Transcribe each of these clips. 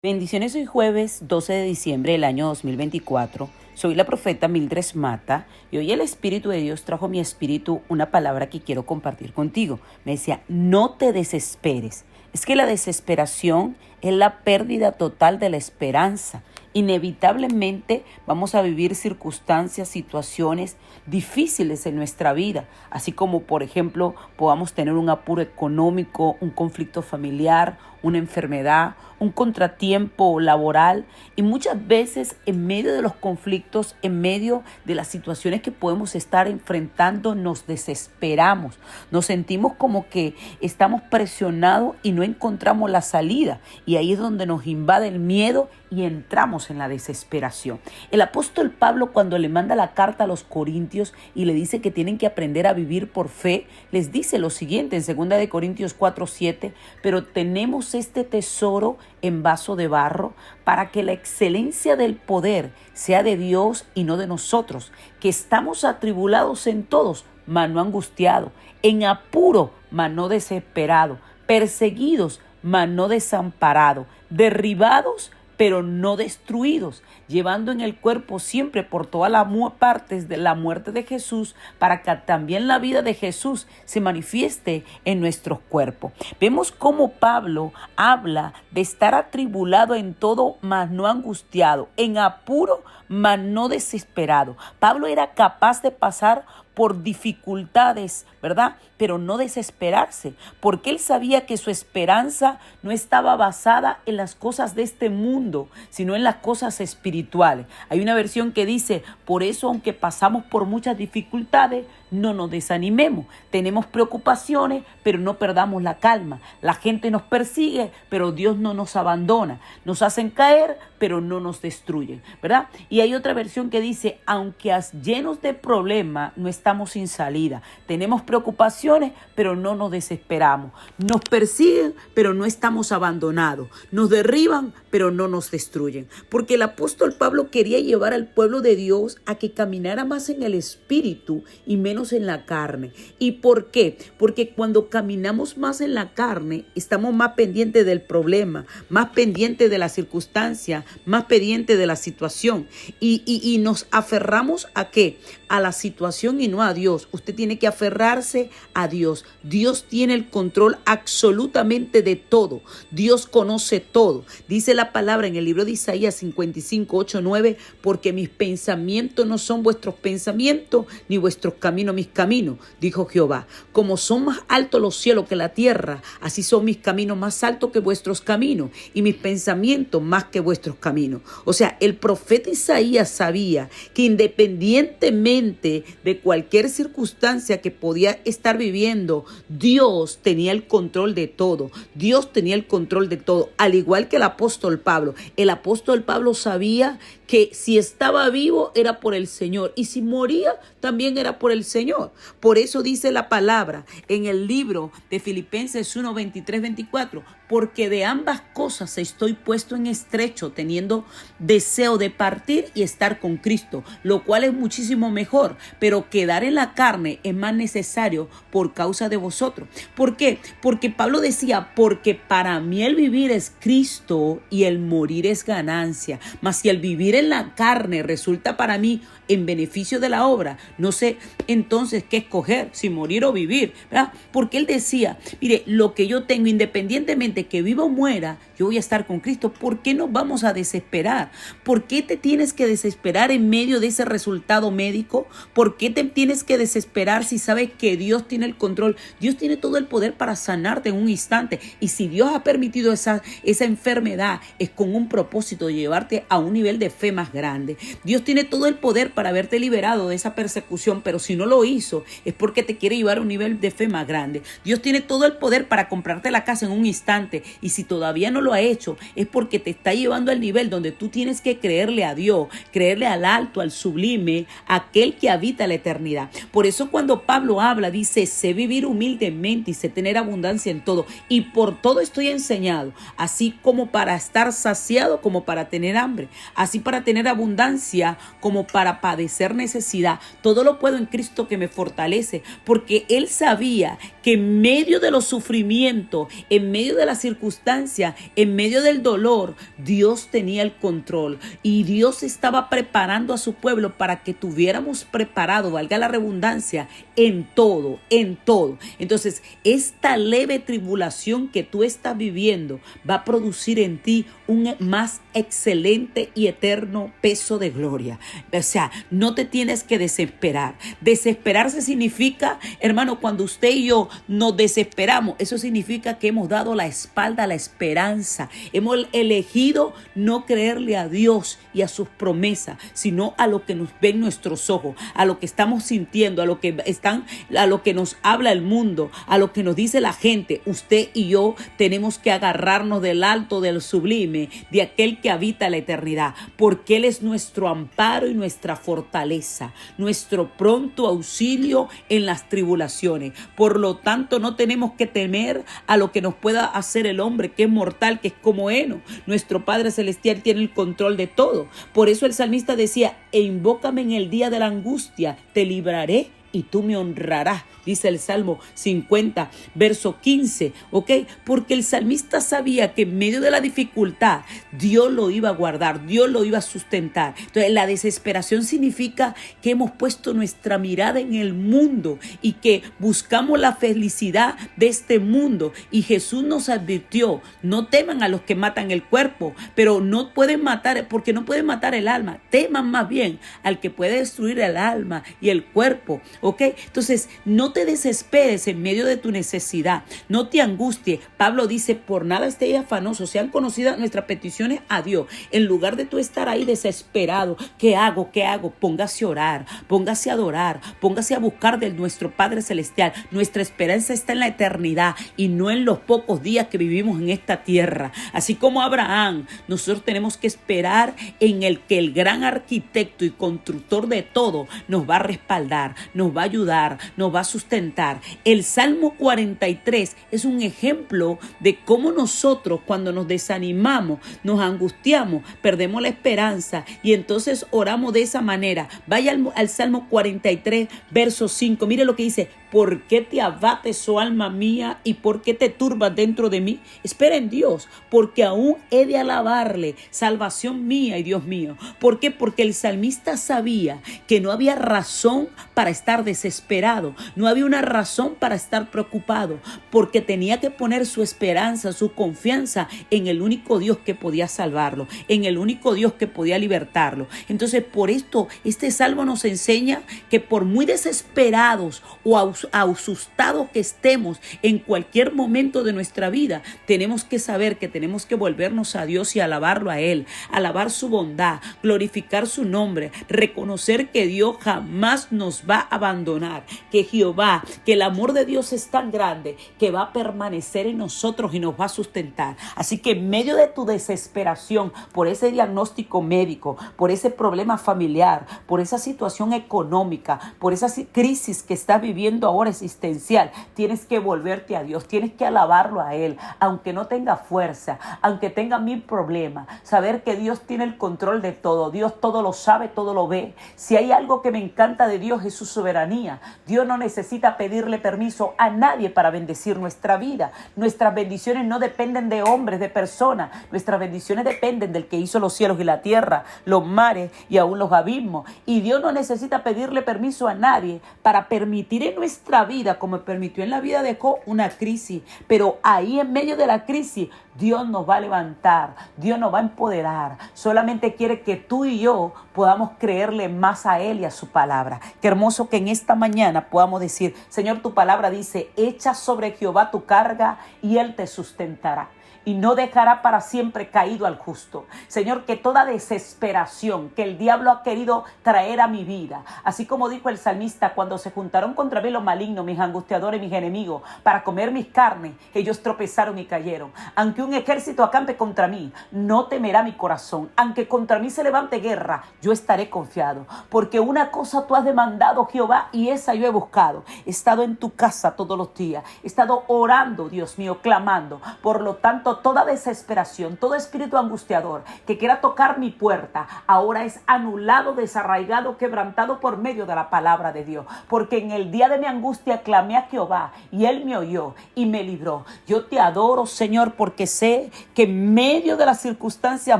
Bendiciones, hoy jueves 12 de diciembre del año 2024. Soy la profeta Mildred Mata y hoy el Espíritu de Dios trajo a mi espíritu una palabra que quiero compartir contigo. Me decía, no te desesperes. Es que la desesperación es la pérdida total de la esperanza. Inevitablemente vamos a vivir circunstancias, situaciones difíciles en nuestra vida, así como por ejemplo podamos tener un apuro económico, un conflicto familiar, una enfermedad, un contratiempo laboral, y muchas veces en medio de los conflictos, en medio de las situaciones que podemos estar enfrentando, nos desesperamos, nos sentimos como que estamos presionados y no encontramos la salida, y ahí es donde nos invade el miedo y entramos en la desesperación. El apóstol Pablo, cuando le manda la carta a los Corintios y le dice que tienen que aprender a vivir por fe, les dice lo siguiente en 2 Corintios 4:7, pero tenemos este tesoro en vaso de barro para que la excelencia del poder sea de Dios y no de nosotros, que estamos atribulados en todos, mas no angustiados, en apuro, mas no desesperados, perseguidos, mas no desamparados, derribados, pero no destruidos, llevando en el cuerpo siempre por todas las partes de la muerte de Jesús, para que también la vida de Jesús se manifieste en nuestros cuerpos. Vemos cómo Pablo habla de estar atribulado en todo, mas no angustiado, en apuro, mas no desesperado. Pablo era capaz de pasar por dificultades, ¿verdad? Pero no desesperarse, porque él sabía que su esperanza no estaba basada en las cosas de este mundo, sino en las cosas espirituales. Hay una versión que dice, por eso aunque pasamos por muchas dificultades, no nos desanimemos. Tenemos preocupaciones, pero no perdamos la calma. La gente nos persigue, pero Dios no nos abandona. Nos hacen caer, pero no nos destruyen, ¿verdad? Y hay otra versión que dice, aunque llenos de problemas, no estamos sin salida. Tenemos preocupaciones, pero no nos desesperamos. Nos persiguen, pero no estamos abandonados. Nos derriban, pero no nos destruyen. Porque el apóstol Pablo quería llevar al pueblo de Dios a que caminara más en el espíritu y menos en la carne. ¿Y por qué? Porque cuando caminamos más en la carne, estamos más pendientes del problema, más pendientes de la circunstancia, más pendientes de la situación. Y nos aferramos ¿a qué? A la situación y no a Dios. Usted tiene que aferrarse a Dios. Dios tiene el control absolutamente de todo. Dios conoce todo. Dice la palabra en el libro de Isaías 55, 8, 9, porque mis pensamientos no son vuestros pensamientos, ni vuestros caminos mis caminos, dijo Jehová. Como son más altos los cielos que la tierra, así son mis caminos más altos que vuestros caminos, y mis pensamientos más que vuestros caminos. O sea, el profeta Isaías sabía que independientemente de cualquier circunstancia que podía estar viviendo, Dios tenía el control de todo. Dios tenía el control de todo, al igual que el apóstol Pablo. El apóstol Pablo sabía que si estaba vivo era por el Señor y si moría también era por el Señor. Por eso dice la palabra en el libro de Filipenses 1, 23, 24, porque de ambas cosas estoy puesto en estrecho, teniendo deseo de partir y estar con Cristo, lo cual es muchísimo mejor, pero quedar en la carne es más necesario por causa de vosotros. ¿Por qué? Porque Pablo decía, porque para mí el vivir es Cristo y el morir es ganancia, mas si el vivir en la carne resulta para mí en beneficio de la obra, no sé entonces qué escoger, si morir o vivir, ¿verdad? Porque él decía, mire, lo que yo tengo, independientemente que viva o muera, yo voy a estar con Cristo. ¿Por qué nos vamos a desesperar? ¿Por qué te tienes que desesperar en medio de ese resultado médico? ¿Por qué te tienes que desesperar si sabes que Dios tiene el control? Dios tiene todo el poder para sanarte en un instante. Y si Dios ha permitido esa enfermedad, es con un propósito de llevarte a un nivel de fe más grande. Dios tiene todo el poder para haberte liberado de esa persecución, pero si no lo hizo, es porque te quiere llevar a un nivel de fe más grande. Dios tiene todo el poder para comprarte la casa en un instante, y si todavía no lo ha hecho, es porque te está llevando al nivel donde tú tienes que creerle a Dios, creerle al alto, al sublime, aquel que habita la eternidad. Por eso cuando Pablo habla, dice, sé vivir humildemente y sé tener abundancia en todo, y por todo estoy enseñado, así como para estar saciado, como para tener hambre, así para tener abundancia, como para padecer necesidad. Todo lo puedo en Cristo que me fortalece, porque él sabía que en medio de los sufrimientos, en medio de las circunstancias, En medio del dolor, Dios tenía el control y Dios estaba preparando a su pueblo para que tuviéramos preparado, valga la redundancia, en todo, en todo. Entonces, esta leve tribulación que tú estás viviendo va a producir en ti un más excelente y eterno peso de gloria. O sea, no te tienes que desesperar. Desesperarse significa, hermano, cuando usted y yo nos desesperamos, eso significa que hemos dado la espalda a la esperanza. Hemos elegido no creerle a Dios y a sus promesas, sino a lo que nos ven nuestros ojos, a lo que estamos sintiendo, a lo que nos habla el mundo, a lo que nos dice la gente. Usted y yo tenemos que agarrarnos del alto, del sublime, de aquel que habita la eternidad, porque Él es nuestro amparo y nuestra fortaleza, nuestro pronto auxilio en las tribulaciones. Por lo tanto, no tenemos que temer a lo que nos pueda hacer el hombre, que es mortal, que es como heno. Nuestro Padre Celestial tiene el control de todo. Por eso el salmista decía: e invócame en el día de la angustia, te libraré y tú me honrarás, dice el Salmo 50, verso 15, ¿ok? Porque el salmista sabía que en medio de la dificultad, Dios lo iba a guardar, Dios lo iba a sustentar. Entonces, la desesperación significa que hemos puesto nuestra mirada en el mundo y que buscamos la felicidad de este mundo. Y Jesús nos advirtió: no teman a los que matan el cuerpo, pero no pueden matar, porque no pueden matar el alma. Teman más bien al que puede destruir el alma y el cuerpo. ¿Ok? Entonces, no te desesperes en medio de tu necesidad. No te angusties. Pablo dice: por nada estéis afanosos, sean conocidas nuestras peticiones a Dios. En lugar de tú estar ahí desesperado, ¿qué hago? ¿Qué hago? Póngase a orar, póngase a adorar, póngase a buscar de nuestro Padre Celestial. Nuestra esperanza está en la eternidad y no en los pocos días que vivimos en esta tierra. Así como Abraham, nosotros tenemos que esperar en el que el gran arquitecto y constructor de todo nos va a respaldar, nos va a ayudar, nos va a sustentar. El Salmo 43 es un ejemplo de cómo nosotros, cuando nos desanimamos, nos angustiamos, perdemos la esperanza y entonces oramos de esa manera. Vaya al Salmo 43, verso 5. Mire lo que dice: ¿por qué te abates, oh alma mía, y por qué te turbas dentro de mí? Espera en Dios, porque aún he de alabarle, salvación mía y Dios mío. ¿Por qué? Porque el salmista sabía que no había razón para estar desesperado, no había una razón para estar preocupado, porque tenía que poner su esperanza, su confianza en el único Dios que podía salvarlo, en el único Dios que podía libertarlo. Entonces, por esto, este salmo nos enseña que por muy desesperados o asustados que estemos en cualquier momento de nuestra vida, tenemos que saber que tenemos que volvernos a Dios y alabarlo a Él, alabar su bondad, glorificar su nombre, reconocer que Dios jamás nos va a abandonar, que Jehová, que el amor de Dios es tan grande que va a permanecer en nosotros y nos va a sustentar. Así que en medio de tu desesperación por ese diagnóstico médico, por ese problema familiar, por esa situación económica, por esa crisis que estás viviendo ahora existencial, tienes que volverte a Dios, tienes que alabarlo a Él, aunque no tenga fuerza, aunque tenga 1000 problemas, saber que Dios tiene el control de todo, Dios todo lo sabe, todo lo ve. Si hay algo que me encanta de Dios es su soberanía. Dios no necesita pedirle permiso a nadie para bendecir nuestra vida. Nuestras bendiciones no dependen de hombres, de personas, nuestras bendiciones dependen del que hizo los cielos y la tierra, los mares y aún los abismos. Y Dios no necesita pedirle permiso a nadie para permitir en nuestra vida, como permitió en la vida de Job, una crisis. Pero ahí en medio de la crisis, Dios nos va a levantar, Dios nos va a empoderar. Solamente quiere que tú y yo podamos creerle más a Él y a su palabra. Qué hermoso que en esta mañana podamos decir: Señor, tu palabra dice: echa sobre Jehová tu carga y Él te sustentará y no dejará para siempre caído al justo. Señor, que toda desesperación que el diablo ha querido traer a mi vida, así como dijo el salmista: cuando se juntaron contra mí los malignos, mis angustiadores, mis enemigos, para comer mis carnes, ellos tropezaron y cayeron. Aunque un ejército acampe contra mí, no temerá mi corazón. Aunque contra mí se levante guerra, yo estaré confiado. Porque una cosa tú has demandado, Jehová, y esa yo he buscado. He estado en tu casa todos los días, he estado orando, Dios mío, clamando. Por lo tanto, toda desesperación, todo espíritu angustiador que quiera tocar mi puerta, ahora es anulado, desarraigado, quebrantado por medio de la palabra de Dios. Porque en el día de mi angustia clamé a Jehová y Él me oyó y me libró. Yo te adoro, Señor, porque sé que en medio de las circunstancias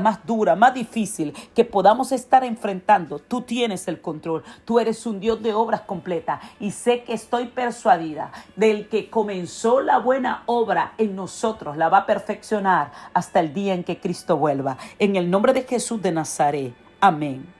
más duras, más difíciles que podamos estar enfrentando, tú tienes el control. Tú eres un Dios de obras completas y sé que estoy persuadida del que comenzó la buena obra en nosotros, la va a perfeccionar hasta el día en que Cristo vuelva. En el nombre de Jesús de Nazaret. Amén.